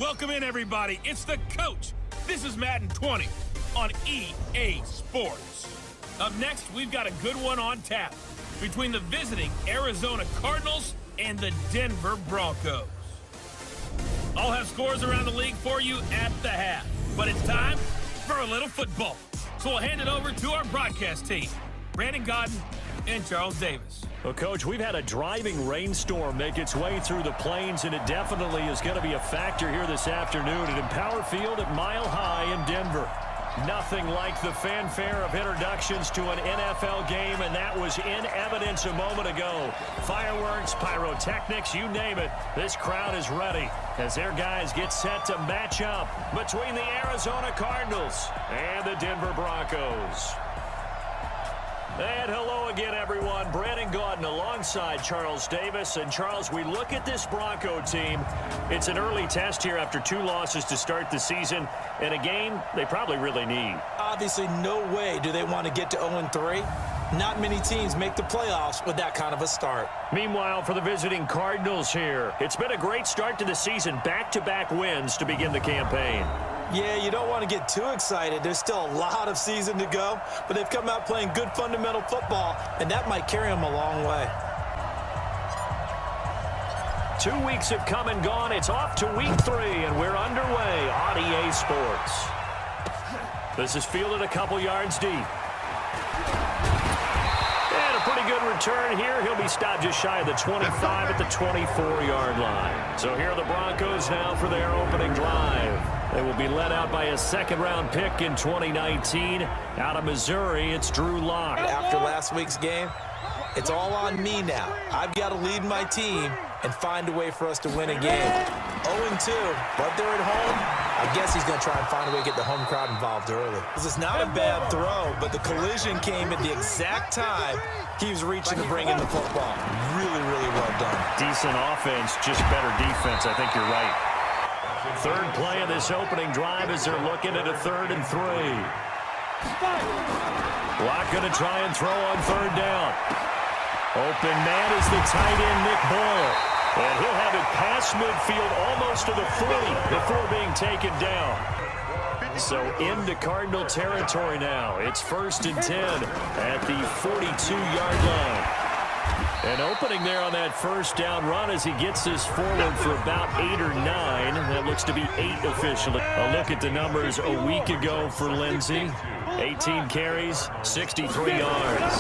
Welcome in, everybody. It's the coach. This is Madden 20 on EA Sports. Up next, we've got a good one on tap between the visiting Arizona Cardinals and the Denver Broncos. I'll have scores around the league for you at the half, but it's time for a little football. So we'll hand it over to our broadcast team, Brandon Godden and Charles Davis. Well, Coach, we've had a driving rainstorm make its way through the plains, and it definitely is going to be a factor here this afternoon at Empower Field at Mile High in Denver. Nothing like the fanfare of introductions to an NFL game, and that was in evidence a moment ago. Fireworks, pyrotechnics, you name it. This crowd is ready as their guys get set to match up between the Arizona Cardinals and the Denver Broncos. And hello again, everyone. Brandon Godden alongside Charles Davis. And, Charles, we look at this Bronco team. It's an early test here after 2 losses to start the season in a game they probably really need. Obviously, no way do they want to get to 0-3. Not many teams make the playoffs with that kind of a start. Meanwhile, for the visiting Cardinals here, it's been a great start to the season. Back-to-back wins to begin the campaign. Yeah, you don't want to get too excited. There's still a lot of season to go, but they've come out playing good fundamental football, and that might carry them a long way. 2 weeks have come and gone. It's off to week 3, and we're underway on EA Sports. This is fielded a couple yards deep. And a pretty good return here. He'll be stopped just shy of the 25 at the 24-yard line. So here are the Broncos now for their opening drive. They will be led out by a second-round pick in 2019. Out of Missouri, it's Drew Lock. After last week's game, it's all on me now. I've got to lead my team and find a way for us to win a game. 0-2, but they're at home. I guess he's going to try and find a way to get the home crowd involved early. This is not a bad throw, but the collision came at the exact time he was reaching to bring in the football. Really, really well done. Decent offense, just better defense. I think you're right. Third play of this opening drive as they're looking at a 3rd and 3. Lock going to try and throw on 3rd down. Open man is the tight end, Nick Boyle. And he'll have it past midfield almost to the 40 before being taken down. So into Cardinal territory now. It's 1st and 10 at the 42-yard line. And opening there on that first down run as he gets this forward for about 8 or 9. That looks to be 8 officially. A look at the numbers a week ago for Lindsey. 18 carries, 63 yards.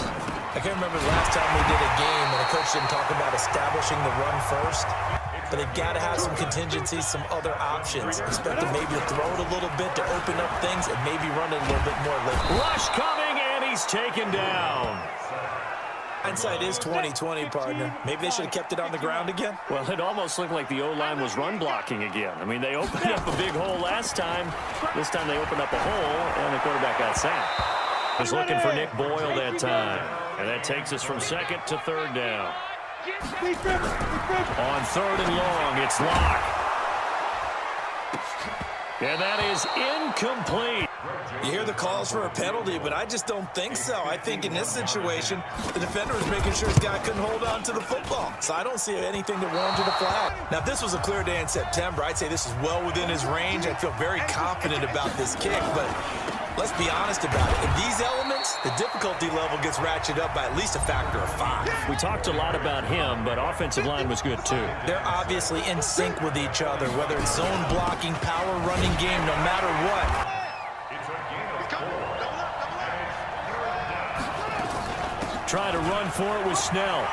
I can't remember the last time we did a game and a coach didn't talk about establishing the run first. But they've got to have some contingencies, some other options. Expect them maybe to throw it a little bit to open up things and maybe run it a little bit more late. Rush coming, and he's taken down. Hindsight is 20/20, partner. Maybe they should have kept it on the ground again. Well, it almost looked like the O-line was run blocking again. I mean, they opened up a big hole last time. This time they opened up a hole, and the quarterback got sacked. Was looking for Nick Boyle that time. And that takes us from 2nd to 3rd down. On 3rd and long, it's Lock. And that is incomplete. You hear the calls for a penalty, but I just don't think so. I think in this situation, the defender was making sure his guy couldn't hold on to the football. So I don't see anything that warranted a flag. Now, if this was a clear day in September, I'd say this is well within his range. I feel very confident about this kick, but let's be honest about it. In these elements, the difficulty level gets ratcheted up by at least a factor of 5. We talked a lot about him, but offensive line was good too. They're obviously in sync with each other, whether it's zone blocking, power running game, no matter what. Try to run for it with Snell.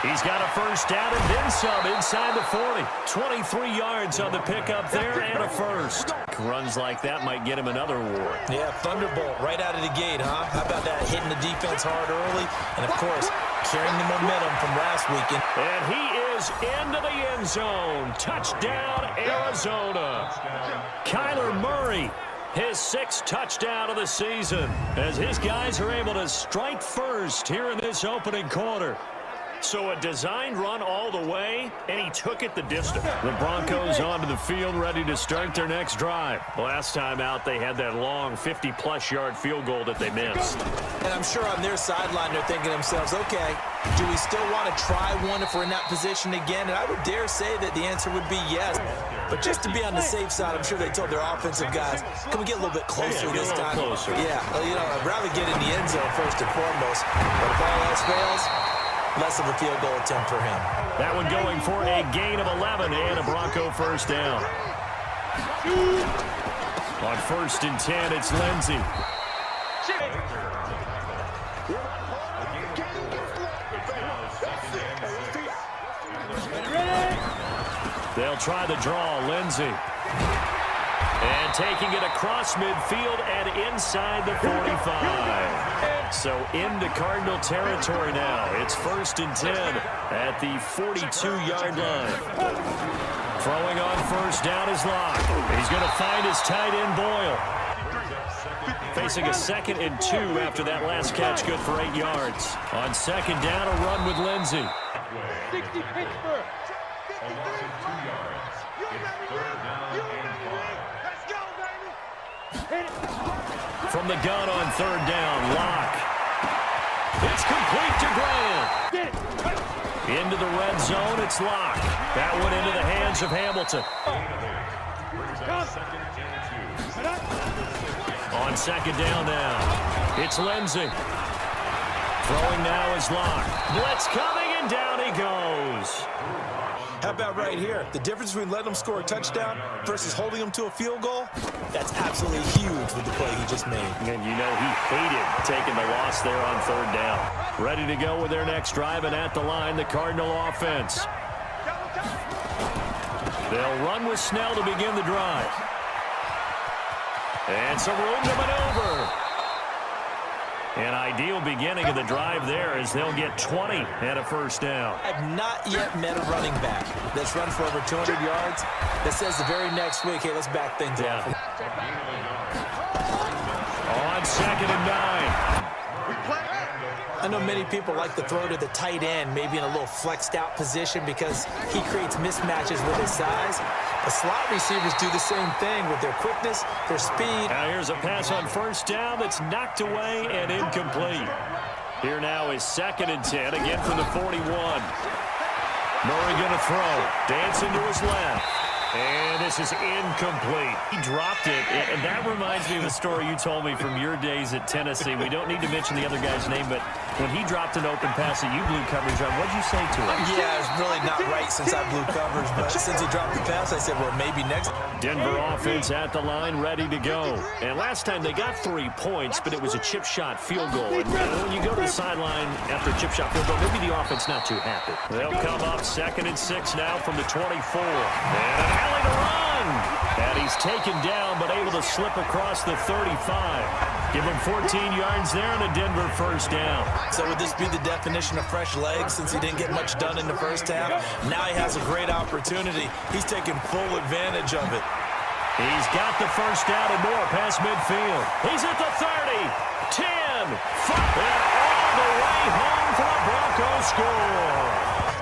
He's got a first down and then some inside the 40. 23 yards on the pickup there and a first. Runs like that might get him another award. Yeah, thunderbolt right out of the gate, huh? How about that, hitting the defense hard early? And, of course, carrying the momentum from last weekend. And he is into the end zone. Touchdown, Arizona. Kyler Murray, his 6th touchdown of the season, as his guys are able to strike first here in this opening quarter. So a designed run all the way, and he he took it the distance. The Broncos onto the field, ready to start their next drive. Last time out, they had that long 50-plus yard field goal that they missed. And I'm sure on their sideline, they're thinking to themselves, okay, do we still want to try one if we're in that position again? And I would dare say that the answer would be yes. But just to be on the safe side, I'm sure they told their offensive guys, can we get a little bit closer this time? Closer. Yeah, you know, I'd rather get in the end zone first and foremost. But if all else fails, less of a field goal attempt for him. That one going for a gain of 11 and a Bronco first down. On 1st and 10, it's Lindsey. They'll try the draw, Lindsey. And taking it across midfield and inside the 45. So into Cardinal territory now. It's 1st and 10 at the 42-yard line. Throwing on 1st down is Locke. He's going to find his tight end Boyle. Facing a 2nd and 2 after that last catch, good for 8 yards. On 2nd down, a run with Lindsey. 60 Pittsburgh. From the gun on 3rd down, Locke. It's complete to Graham. Into the red zone, it's Locke. That one into the hands of Hamilton. On 2nd down now, it's Lindsey. Throwing now is Locke. Blitz coming, and down he goes. How about right here? The difference between letting them score a touchdown versus holding them to a field goal? That's absolutely huge with the play he just made. And you know he hated taking the loss there on 3rd down. Ready to go with their next drive, and at the line, the Cardinal offense. They'll run with Snell to begin the drive. And some room to maneuver. An ideal beginning of the drive there as they'll get 20 and a 1st down. I've not yet met a running back that's run for over 200 yards that says the very next week, hey, let's back things off. On 2nd and 9. I know many people like to throw to the tight end, maybe in a little flexed out position because he creates mismatches with his size. The slot receivers do the same thing with their quickness, their speed. Now here's a pass on 1st down that's knocked away and incomplete. Here now is 2nd and 10, again from the 41. Murray going to throw. Dancing to his left. And this is incomplete. He dropped it. And that reminds me of a story you told me from your days at Tennessee. We don't need to mention the other guy's name, but when he dropped an open pass that you blew coverage on, what'd you say to him? Yeah, it's really not right since I blew coverage, but since he dropped the pass, I said, well, maybe next. Denver offense at the line, ready to go. And last time they got 3 points, but it was a chip shot field goal. And when you go to the sideline after a chip shot field goal, maybe the offense not too happy. They'll come up 2nd and 6 now from the 24. And an alley to run. And he's taken down, but able to slip across the 35. Give him 14 yards there and a Denver 1st down. So would this be the definition of fresh legs since he didn't get much done in the 1st half? Now he has a great opportunity. He's taking full advantage of it. He's got the 1st down and more past midfield. He's at the 30, 10, 5, and all the way home for a Broncos score.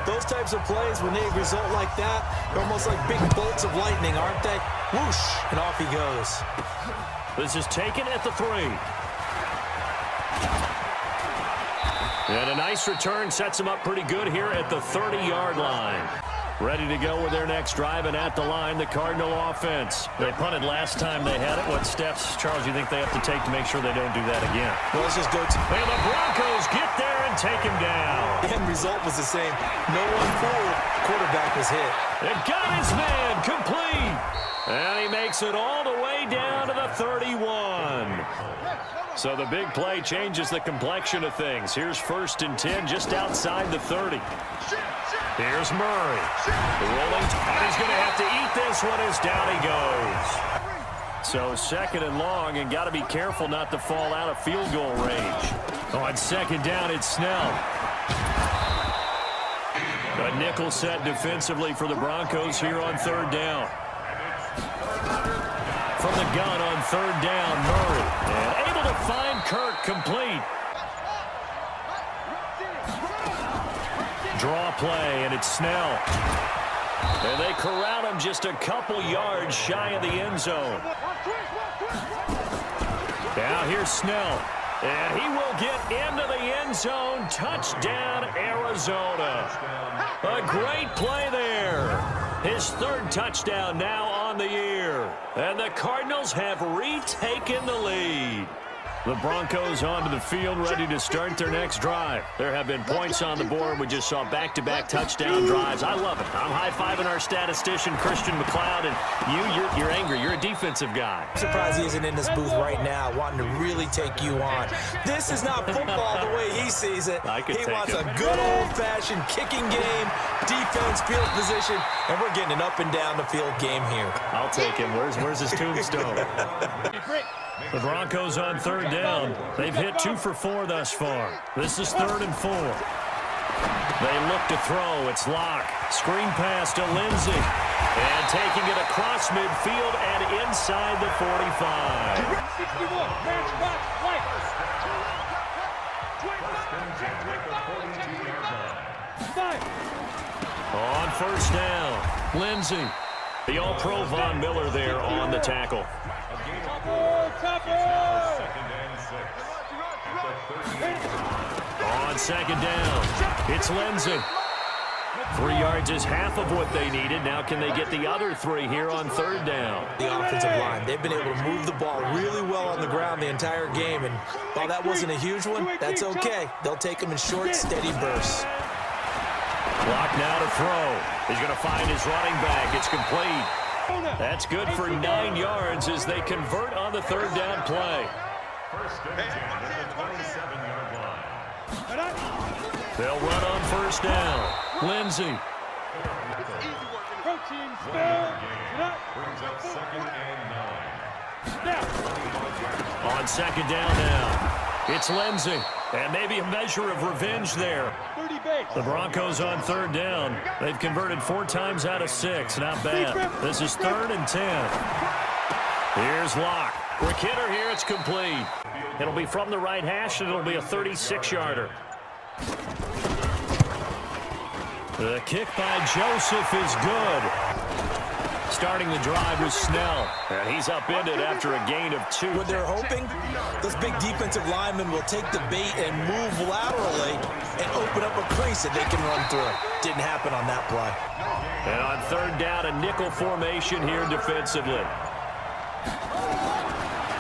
Those types of plays, when they result like that, they're almost like big bolts of lightning, aren't they? Whoosh, and off he goes. This is taken at the 3. And a nice return sets him up pretty good here at the 30-yard line. Ready to go with their next drive, and at the line, the Cardinal offense. They punted last time they had it. What steps, Charles, you think they have to take to make sure they don't do that again? Well, let's just go to... And the Broncos get there and take him down. The end result was the same. No one fooled. Quarterback was hit. It got his man complete. And he makes it all the way down to the 31. So the big play changes the complexion of things. Here's 1st and 10 just outside the 30. Here's Murray. Rolling, and he's going to have to eat this one as down he goes. So 2nd and long, and got to be careful not to fall out of field goal range. On 2nd down, it's Snell. A nickel set defensively for the Broncos here on 3rd down. From the gun on 3rd down, Murray. And able to find Kirk complete. Draw play, and it's Snell. And they corral him just a couple yards shy of the end zone. Now here's Snell. And he will get into the end zone. Touchdown, Arizona. A great play there. His third touchdown now on the year. And the Cardinals have retaken the lead. The Broncos onto the field, ready to start their next drive. There have been points on the board. We just saw back-to-back touchdown drives. I love it. I'm high-fiving our statistician, Christian McLeod, and you're angry. You're a defensive guy. I'm surprised he isn't in this booth right now wanting to really take you on. This is not football the way he sees it. He wants a good old-fashioned kicking game, defense, field position, and we're getting an up-and-down the field game here. I'll take him. Where's his tombstone? The Broncos on third down. They've hit 2 for 4 thus far. This is 3rd and 4. They look to throw. It's Locke. Screen pass to Lindsey. And taking it across midfield and inside the 45. 61, match box, right. On first down, Lindsey. The All-Pro Von Miller there on the tackle. On second down, it's Lindsey. 3 yards is half of what they needed. Now can they get the other 3 here on third down? The offensive line, they've been able to move the ball really well on the ground the entire game. And while that wasn't a huge one, that's okay. They'll take them in short, steady bursts. Clock now to throw. He's going to find his running back. It's complete. That's good for 9 yards as they convert on the third down play. They'll run on first down. Lindsey. On second down now. It's Lindsey. And maybe a measure of revenge there. The Broncos on third down. They've converted 4 times out of 6. Not bad. This is 3rd and 10. Here's Locke. Quick hitter here. It's complete. It'll be from the right hash, and it'll be a 36-yarder. The kick by Joseph is good. Starting the drive was Snell. And he's upended after a gain of 2. What they're hoping, those big defensive linemen will take the bait and move laterally and open up a crease that they can run through. Didn't happen on that play. And on third down, a nickel formation here defensively.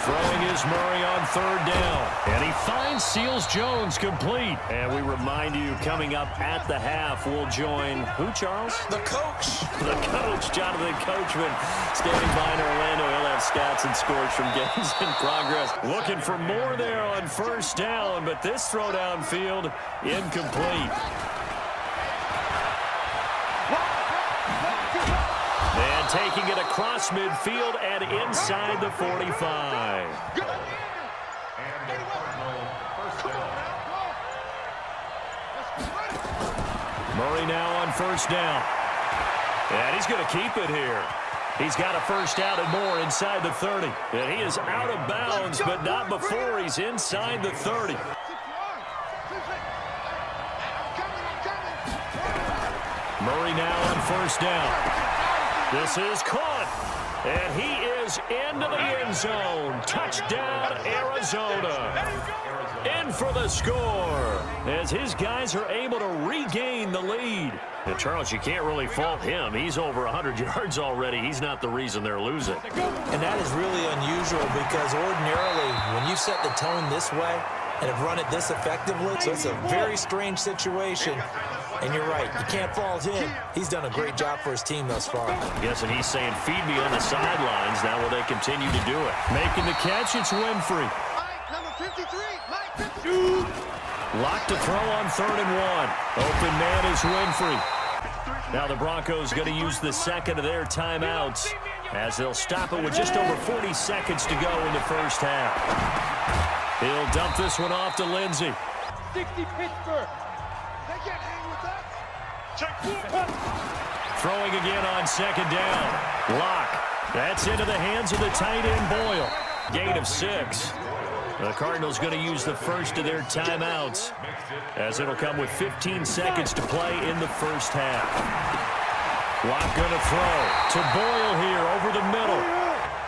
Throwing is Murray on third down. And he finds Seals-Jones complete. And we remind you, coming up at the half, we'll join who, Charles? The coach. The coach, Jonathan Coachman, standing by in Orlando. He'll have stats and scores from games in progress. Looking for more there on first down, but this throw downfield incomplete. And taking it across midfield and inside the 45. Murray now on first down. And he's going to keep it here. He's got a first down and more inside the 30. And he is out of bounds, but not before he's inside the 30. Murray now on first down. This is caught, and he is into the end zone. Touchdown, Arizona. In for the score, as his guys are able to regain the lead. And Charles, you can't really fault him. He's over 100 yards already. He's not the reason they're losing. And that is really unusual because ordinarily, when you set the tone this way and have run it this effectively, so it's a very strange situation. And you're right, you can't fault him. He's done a great job for his team thus far. Yes, and he's saying, feed me on the sidelines. Now will they continue to do it? Making the catch, it's Winfrey. Number 53, Mike 52. Locked to throw on 3rd and 1. Open man is Winfrey. Now the Broncos going to use the second of their timeouts as they'll stop it with just over 40 seconds to go in the first half. He'll dump this one off to Lindsey. 60 Pittsburgh. They can't hang with that. Throwing again on second down. Locke. That's into the hands of the tight end Boyle. Gain of 6. The Cardinals going to use the first of their timeouts as it'll come with 15 seconds to play in the first half. Lock going to throw to Boyle here over the middle.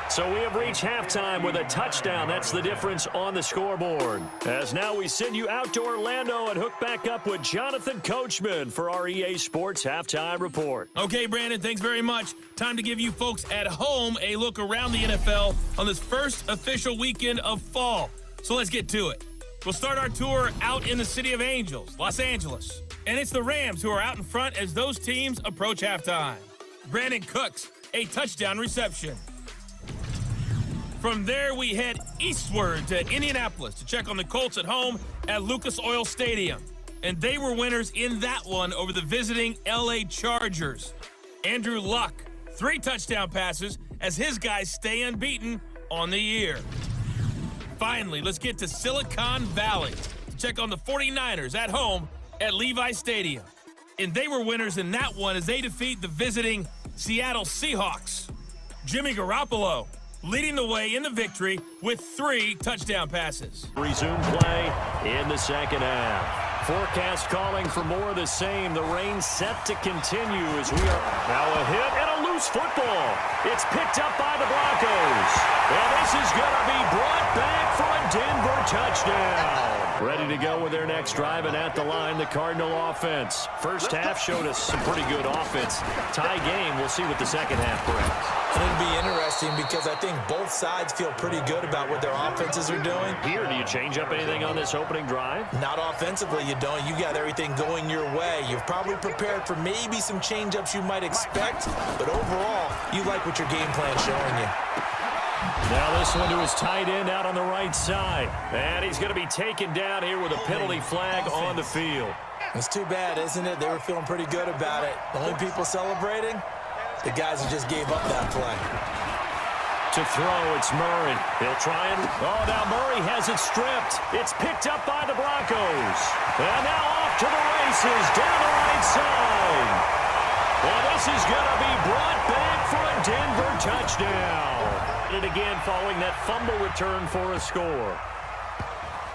So we have reached halftime with a touchdown. That's the difference on the scoreboard. As now we send you out to Orlando and hook back up with Jonathan Coachman for our EA Sports Halftime Report. Okay, Brandon, thanks very much. Time to give you folks at home a look around the NFL on this first official weekend of fall. So let's get to it. We'll start our tour out in the City of Angels, Los Angeles. And it's the Rams who are out in front as those teams approach halftime. Brandon Cooks, a touchdown reception. From there, we head eastward to Indianapolis to check on the Colts at home at Lucas Oil Stadium. And they were winners in that one over the visiting LA Chargers. Andrew Luck, 3 touchdown passes as his guys stay unbeaten on the year. Finally, let's get to Silicon Valley to check on the 49ers at home at Levi Stadium. And they were winners in that one as they defeat the visiting Seattle Seahawks. Jimmy Garoppolo leading the way in the victory with 3 touchdown passes. Resume play in the second half. Forecast calling for more of the same. The rain set to continue as we are now a hit and a loose football. It's picked up by the Broncos. And this is going to be brought back for a Denver touchdown. Ready to go with their next drive, and at the line, the Cardinal offense. First half showed us some pretty good offense. Tie game. We'll see what the second half brings. And it'll be interesting because I think both sides feel pretty good about what their offenses are doing. Here, do you change up anything on this opening drive? Not offensively, you don't. You got everything going your way. You've probably prepared for maybe some change-ups you might expect, but overall, you like what your game plan's showing you. Now this one to his tight end out on the right side. And he's going to be taken down here with a penalty flag on the field. It's too bad, isn't it? They were feeling pretty good about it. The only people celebrating, the guys who just gave up that play. To throw, it's Murray. He'll try and... Oh, now Murray has it stripped. It's picked up by the Broncos. And now off to the races down the right side. Well, this is going to be brought back for a Denver touchdown. And again following that fumble return for a score.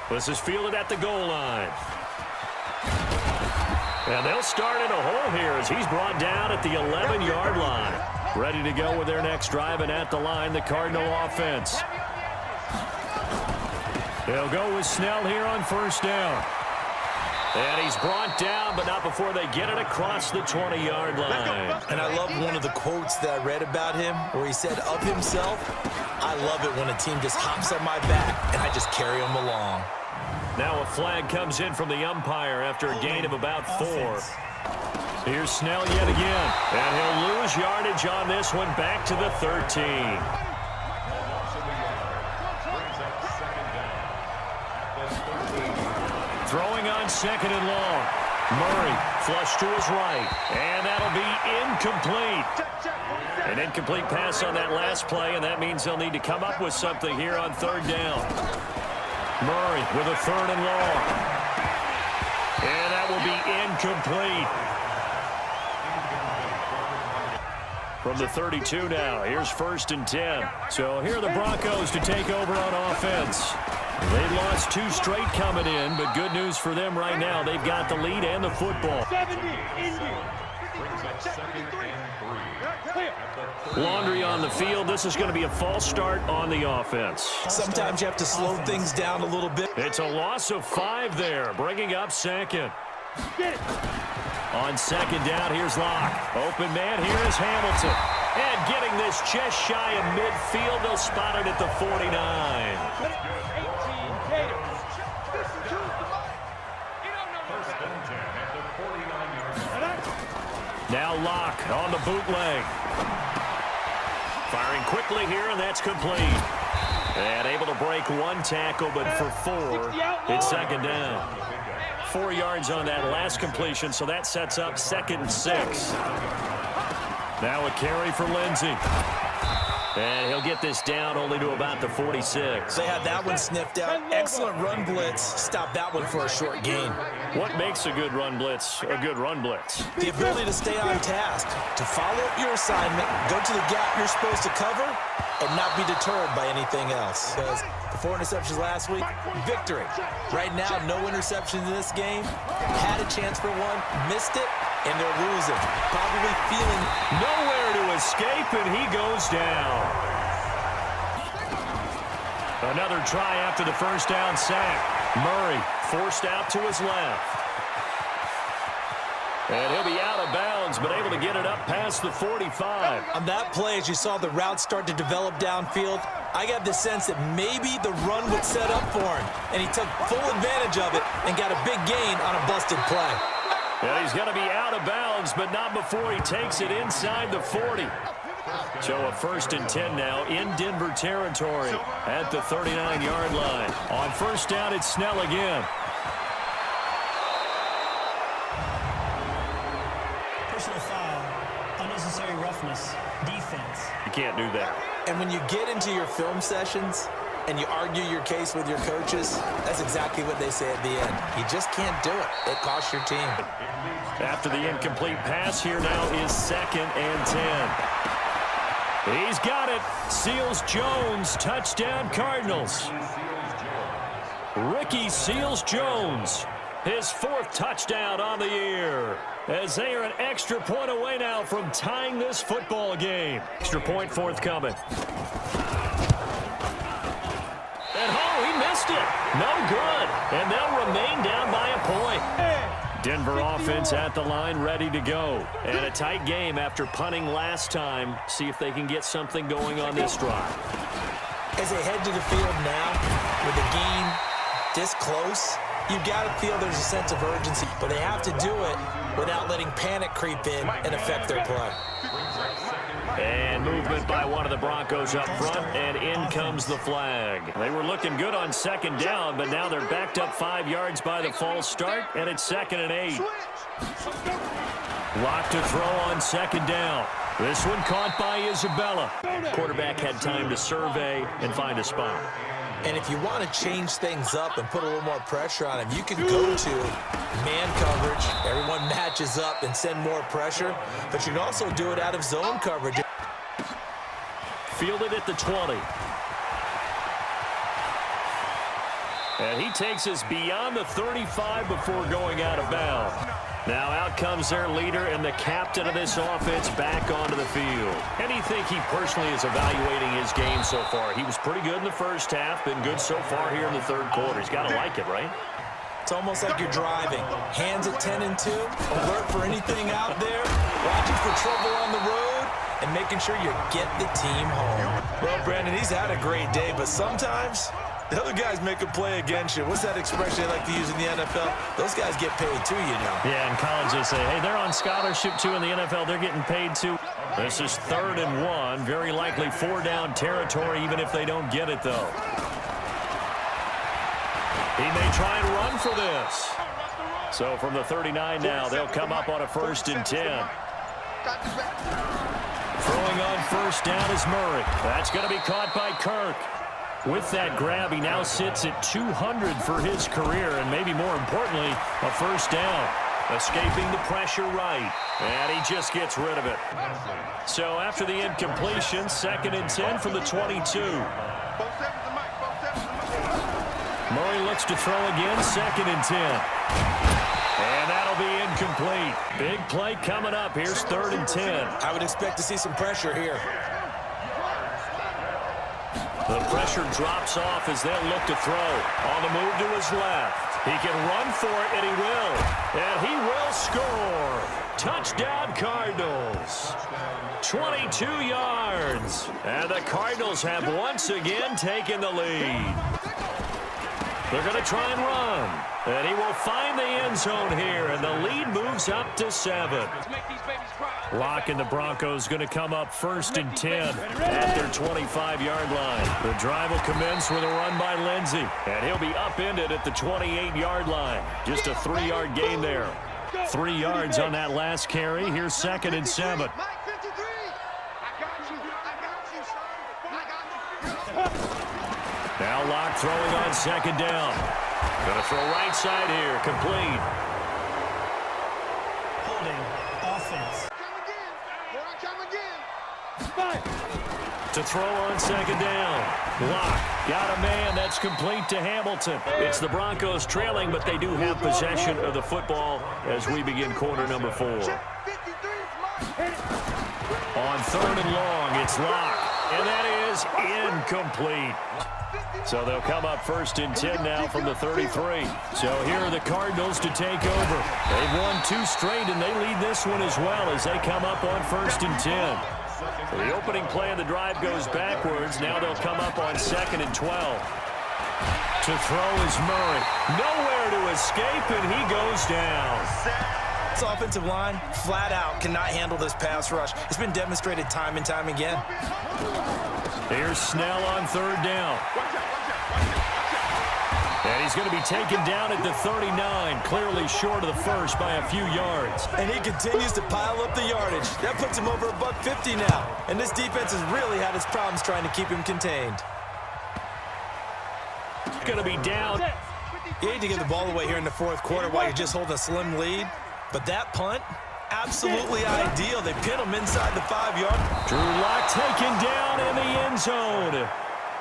This is fielded at the goal line. And they'll start in a hole here as he's brought down at the 11-yard line. Ready to go with their next drive, and at the line, the Cardinal offense. They'll go with Snell here on first down. And he's brought down, but not before they get it across the 20-yard line. And I love one of the quotes that I read about him where he said of himself, "I love it when a team just hops on my back and I just carry them along." Now a flag comes in from the umpire after a gain of about 4. Here's Snell yet again, and he'll lose yardage on this one back to the 13. Throwing on second and long. Murray flush to his right, and that'll be incomplete. An incomplete pass on that last play, and that means they'll need to come up with something here on third down. Murray with a third and long. And that will be incomplete. From the 32 now, here's 1st and 10. So here are the Broncos to take over on offense. They lost 2 straight coming in, but good news for them right now. They've got the lead and the football. 70, Indy. Laundry on the field. This is going to be a false start on the offense. Sometimes you have to slow things down a little bit. It's a loss of 5 there, bringing up second. On second down, here's Locke. Open man, here is Hamilton. And getting this just shy of midfield, they'll spot it at the 49. Now Locke on the bootleg. Firing quickly here, and that's complete. And able to break 1 tackle, but for 4, it's second down. 4 yards on that last completion, so that sets up 2nd and 6. Now a carry for Lindsey. And he'll get this down only to about the 46. They had that one sniffed out. Excellent run blitz. Stop that one for a short gain. What makes a good run blitz a good run blitz? The ability to stay on task, to follow up your assignment, go to the gap you're supposed to cover, and not be deterred by anything else. Because the 4 interceptions last week, victory. Right now, no interceptions in this game. Had a chance for one, missed it, and they're losing. Probably feeling escape, and he goes down. Another try after the first down sack. Murray forced out to his left. And he'll be out of bounds, but able to get it up past the 45. On that play, as you saw the route start to develop downfield, I got the sense that maybe the run would set up for him, and he took full advantage of it and got a big gain on a busted play. And he's going to be out of bounds, but not before he takes it inside the 40. So a 1st and 10 now in Denver territory at the 39-yard line. On first down, it's Snell again. Personal foul, unnecessary roughness, defense. You can't do that. And when you get into your film sessions and you argue your case with your coaches, that's exactly what they say at the end. You just can't do it. It costs your team. After the incomplete pass, here now is 2nd and 10. He's got it. Seals-Jones, touchdown Cardinals. Ricky Seals-Jones, his 4th touchdown on the year, as they are an extra point away now from tying this football game. Extra point forthcoming. And he missed it. No good. And they'll remain down by a point. Denver offense at the line, ready to go. And a tight game after punting last time. See if they can get something going on this drive. As they head to the field now, with the game this close, you've got to feel there's a sense of urgency, but they have to do it without letting panic creep in and affect their play. And movement by one of the Broncos up front, and in comes the flag. They were looking good on 2nd down, but now they're backed up 5 yards by the false start, and it's 2nd and 8. Lock to throw on 2nd down. This one caught by Isabella. Quarterback had time to survey and find a spot. And if you want to change things up and put a little more pressure on him, you can go to man coverage. Everyone matches up and send more pressure. But you can also do it out of zone coverage. Fielded at the 20. And he takes us beyond the 35 before going out of bounds. Now out comes their leader and the captain of this offense back onto the field. And you think he personally is evaluating his game so far? He was pretty good in the first half, been good so far here in the 3rd quarter. He's got to like it, right? It's almost like you're driving. Hands at 10 and 2, alert for anything out there, watching for trouble on the road, and making sure you get the team home. Well, Brandon, he's had a great day, but sometimes the other guys make a play against you. What's that expression they like to use in the NFL? Those guys get paid too, you know. Yeah, in college they say, hey, they're on scholarship too. In the NFL, they're getting paid too. This is 3rd and 1. Very likely 4-down territory, even if they don't get it, though. He may try and run for this. So from the 39 now, they'll come up on a 1st and 10. Throwing on 1st down is Murray. That's going to be caught by Kirk. With that grab, he now sits at 200 for his career, and maybe more importantly, a 1st down. Escaping the pressure right, and he just gets rid of it. So after the incompletion, 2nd and 10 from the 22. Murray looks to throw again, 2nd and 10. And that'll be incomplete. Big play coming up. Here's 3rd and 10. I would expect to see some pressure here. The pressure drops off as they'll look to throw. On the move to his left. He can run for it, and he will. And he will score. Touchdown, Cardinals. 22 yards. And the Cardinals have once again taken the lead. They're going to try and run. And he will find the end zone here, and the lead moves up to 7. Lock and the Broncos going to come up 1st and 10 at their 25-yard line. The drive will commence with a run by Lindsey, and he'll be upended at the 28-yard line. Just a 3-yard gain there. 3 yards on that last carry. Here's 2nd and 7. Now Lock throwing on 2nd down. Going to throw right side here, complete. Holding, offense. To throw on 2nd down. Lock got a man. That's complete to Hamilton. It's the Broncos trailing, but they do have possession of the football as we begin quarter number 4. On 3rd and long, it's locked. And that is incomplete. So they'll come up 1st and 10 now from the 33. So here are the Cardinals to take over. They've won 2 straight, and they lead this one as well as they come up on 1st and 10. So the opening play of the drive goes backwards. Now they'll come up on 2nd and 12. To throw is Murray. Nowhere to escape, and he goes down. This offensive line, flat out, cannot handle this pass rush. It's been demonstrated time and time again. Here's Snell on 3rd down. And he's going to be taken down at the 39, clearly short of the first by a few yards. And he continues to pile up the yardage. That puts him over $150 now. And this defense has really had its problems trying to keep him contained. Going to be down. You hate to give the ball away here in the 4th quarter while you're just holding a slim lead. But that punt, absolutely ideal. They pin him inside the 5-yard. Drew Lock taken down in the end zone.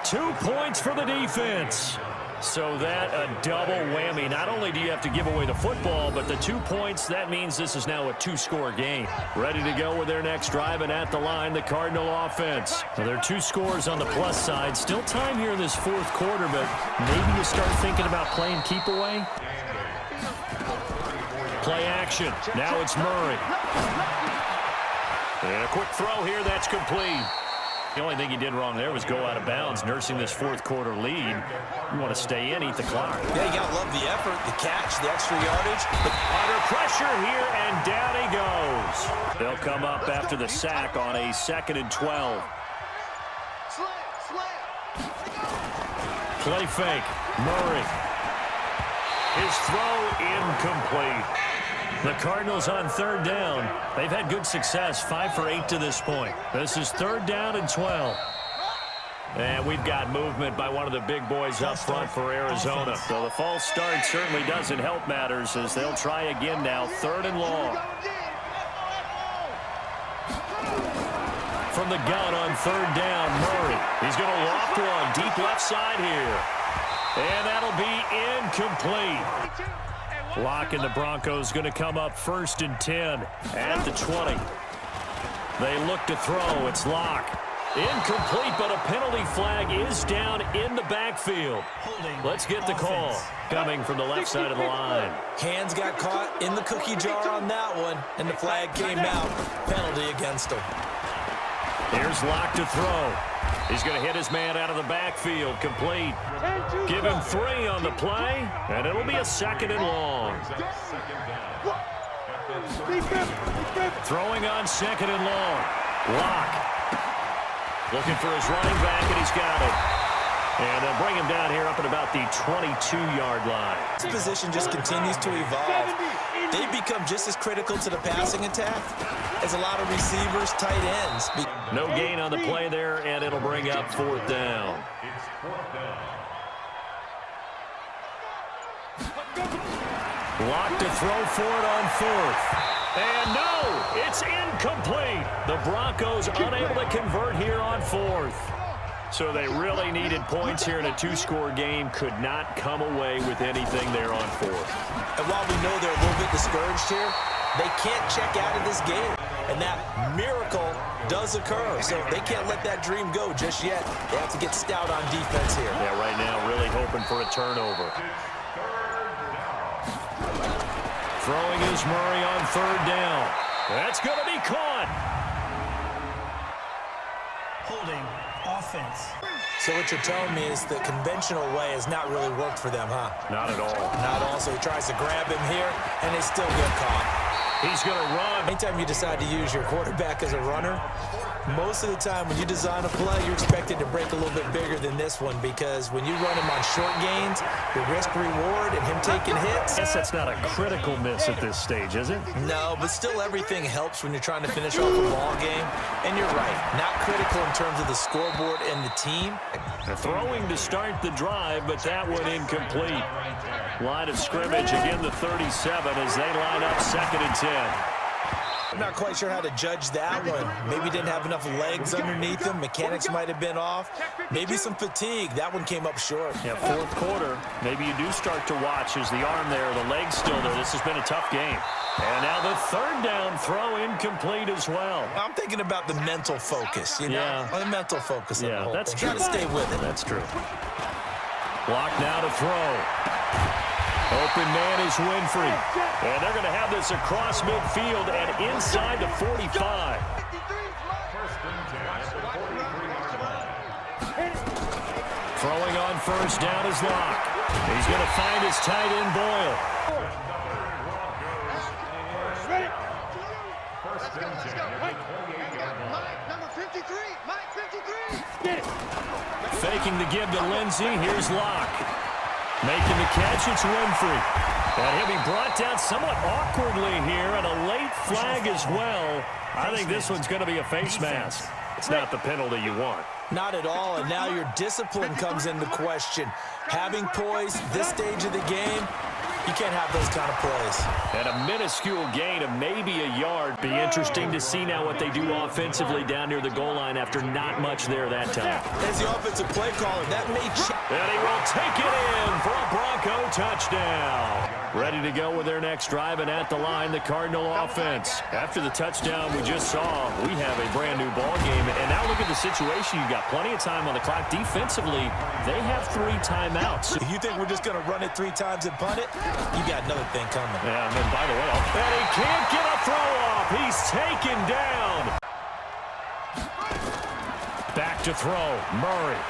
2 points for the defense. So that a double whammy. Not only do you have to give away the football, but the 2 points, that means this is now a 2-score game. Ready to go with their next drive, and at the line, the Cardinal offense. Now, there are 2 scores on the plus side. Still time here in this 4th quarter, but maybe you start thinking about playing keep away. Play action. Now it's Murray. And a quick throw here. That's complete. The only thing he did wrong there was go out of bounds, nursing this 4th quarter lead. You want to stay in, eat the clock. Yeah, you got to love the effort, the catch, the extra yardage. Under pressure here, and down he goes. They'll come up after the sack on a 2nd and 12. Play fake. Murray. His throw incomplete. The Cardinals on 3rd down. They've had good success, 5 for 8 to this point. This is 3rd down and 12. And we've got movement by one of the big boys up front for Arizona. So the false start certainly doesn't help matters as they'll try again now, 3rd and long. From the gun on 3rd down, Murray. He's going to loft one deep left side here. And that'll be incomplete. Lock and the Broncos going to come up 1st and 10 at the 20. They look to throw. It's Lock. Incomplete, but a penalty flag is down in the backfield. Let's get the call coming from the left side of the line. Hands got caught in the cookie jar on that one, and the flag came out. Penalty against him. Here's Lock to throw. He's going to hit his man out of the backfield. Complete. Give him 3 on the play, and it'll be a 2nd and long. Throwing on 2nd and long. Lock. Looking for his running back, and he's got it. And they'll bring him down here up at about the 22-yard line. This position just continues to evolve. They become just as critical to the passing attack as a lot of receivers, tight ends. No gain on the play there, and it'll bring up 4th down. Lock to throw for it on 4th. And no, it's incomplete. The Broncos unable to convert here on 4th. So they really needed points here in a 2-score game. Could not come away with anything there on 4th. And while we know they're a little bit discouraged here, they can't check out of this game. And that miracle does occur. So they can't let that dream go just yet. They have to get stout on defense here. Yeah, right now really hoping for a turnover. Throwing is Murray on 3rd down. That's going to be caught. Holding offense. So what you're telling me is the conventional way has not really worked for them, huh? Not at all. Not all. So he tries to grab him here, and they still get caught. He's going to run. Anytime you decide to use your quarterback as a runner, most of the time when you design a play, you're expected to break a little bit bigger than this one because when you run him on short gains, the risk-reward and him taking hits. I guess that's not a critical miss at this stage, is it? No, but still everything helps when you're trying to finish off a ball game. And you're right, not critical in terms of the scoreboard and the team. Throwing to start the drive, but that one incomplete. Line of scrimmage, again the 37 as they line up 2nd and 10. I'm not quite sure how to judge that one. Maybe didn't have enough legs underneath him. Mechanics might have been off. Maybe some fatigue. That one came up short. Yeah, fourth quarter. Maybe you do start to watch as the arm there, the leg's still there. This has been a tough game. And now the third down throw incomplete as well. I'm thinking about the mental focus, you know? The mental focus. Yeah, that's true. Got to stay with it. That's true. Block now to throw. Open man is Winfrey. And they're going to have this across midfield and inside the 45. Throwing on first down is Locke. He's going to find his tight end Boyle. Faking the give to Lindsey. Here's Locke. Making the catch, it's Winfrey. And he'll be brought down somewhat awkwardly here, and a late flag as well. I think this one's going to be a face mask. It's not the penalty you want. Not at all, and now your discipline comes into question. Having poise this stage of the game, you can't have those kind of plays. And a minuscule gain of maybe a yard. Be interesting to see now what they do offensively down near the goal line after not much there that time. As the offensive play caller, that may change. And he will take it in for a Bronco touchdown. Ready to go with their next drive, and at the line, the Cardinal offense. After the touchdown we just saw, we have a brand-new ball game. And now look at the situation. You've got plenty of time on the clock. Defensively, they have 3 timeouts. If you think we're just going to run it 3 times and punt it, you got another thing coming. Yeah, and then by the way, and he can't get a throw off. He's taken down. Back to throw, Murray.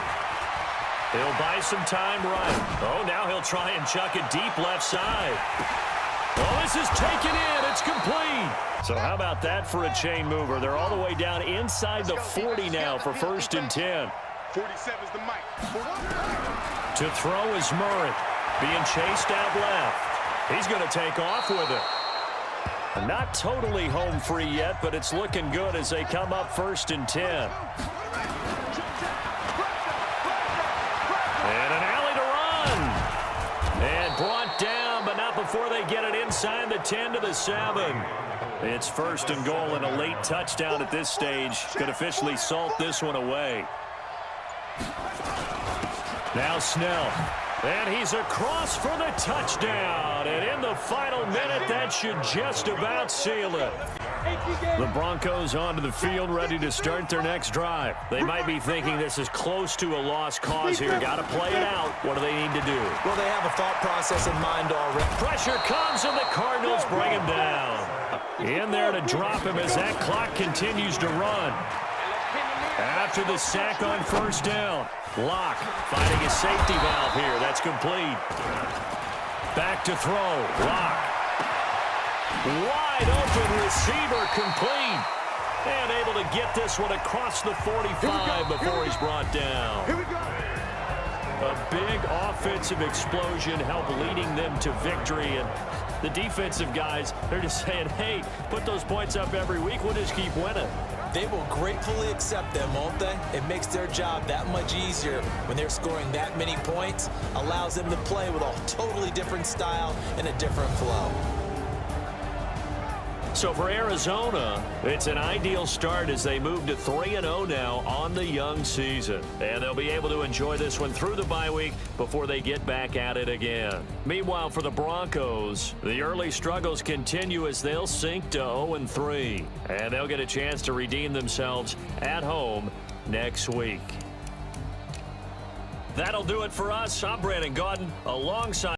He'll buy some time right. Oh, now he'll try and chuck it deep left side. Oh, this is taken in. It's complete. So how about that for a chain mover? They're all the way down inside the 40 now for 1st and 10. 47 is the mic. To throw is Murray. Being chased out left. He's going to take off with it. Not totally home free yet, but it's looking good as they come up 1st and 10. And an alley to run. And brought down, but not before they get it inside the 10 to the 7. It's 1st and goal and a late touchdown at this stage. Could officially salt this one away. Now Snell. And he's across for the touchdown. And in the final minute, that should just about seal it. The Broncos onto the field, ready to start their next drive. They might be thinking this is close to a lost cause here. Got to play it out. What do they need to do? Well, they have a thought process in mind already. Pressure comes, and the Cardinals bring him down. In there to drop him as that clock continues to run. After the sack on 1st down, Locke finding a safety valve here. That's complete. Back to throw. Locke. Wide open receiver complete. And able to get this one across the 45 before he's brought down. A big offensive explosion helped leading them to victory. And the defensive guys, they're just saying, hey, put those points up every week. We'll just keep winning. They will gratefully accept them, won't they? It makes their job that much easier when they're scoring that many points. Allows them to play with a totally different style and a different flow. So for Arizona, it's an ideal start as they move to 3-0 now on the young season. And they'll be able to enjoy this one through the bye week before they get back at it again. Meanwhile, for the Broncos, the early struggles continue as they'll sink to 0-3. And they'll get a chance to redeem themselves at home next week. That'll do it for us. I'm Brandon Gaudin alongside